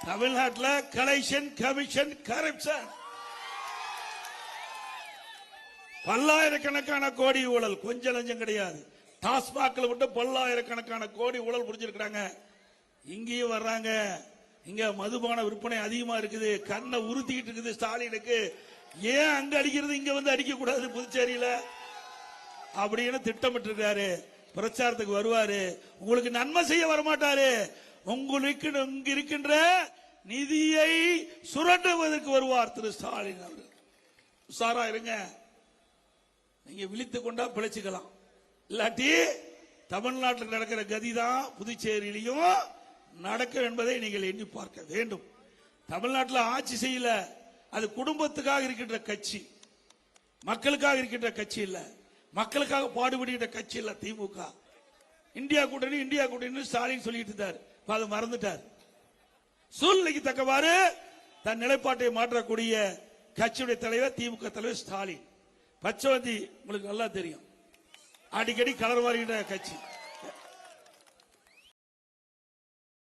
தமிழ்நாட்டில் collection commission corruption பல்லாயிரக்கணக்கான கோடி ஊழல், கொஞ்சம் லஞ்சம் கிடையாது. டாஸ்மாக்ல விட்டு பல்லாயிரக்கணக்கான கோடி ஊழல் புரிஞ்சிருக்காங்க. இங்கேயும் வர்றாங்க. இங்க மதுபான விற்பனை அதிகமா இருக்குது. கண்ணை உறுத்திக்கிட்டு இருக்குது ஸ்டாலினுக்கு. ஏன் அங்க அடிக்கிறது இங்க வந்து அடிக்க கூடாது புதுச்சேரியில அப்படின்னு திட்டமிட்டு இருக்காரு. பிரச்சாரத்துக்கு வருவாரு. உங்களுக்கு நன்மை செய்ய வரமாட்டாரு. உங்களுக்கு இங்க இருக்கின்ற நிதியை சுரண்டுவதற்கு வருவார் திரு ஸ்டாலின் அவர்கள். உஷாரா இருங்க. நீங்க விழித்துக் கொண்டா பிழைச்சுக்கலாம். இல்லாட்டி தமிழ்நாட்டில் நடக்கிற கதிதான் புதுச்சேரியிலையும் நடக்கும் என்பதை நீங்கள் எண்ணி பார்க்க வேண்டும். தமிழ்நாட்டில் ஆட்சி செய்யல, அது குடும்பத்துக்காக இருக்கின்ற கட்சி, மக்களுக்காக இருக்கின்ற கட்சி இல்ல, மக்களுக்காக பாடுபடுகின்ற கட்சி இல்ல திமுக. இந்தியா கூட்டணி இந்தியா கூட்டணி ஸ்டாலின் சொல்லிட்டு இருந்தார், அதை மறந்துட்டார். சூழ்நிலைக்கு தக்கவாறு தன் நிலைப்பாட்டை மாற்றக்கூடிய கட்சியுடைய தலைவர் திமுக தலைவர் ஸ்டாலின். பச்சவந்தி உங்களுக்கு நல்லா தெரியும், அடிக்கடி கலர் மாறுகின்ற கட்சி.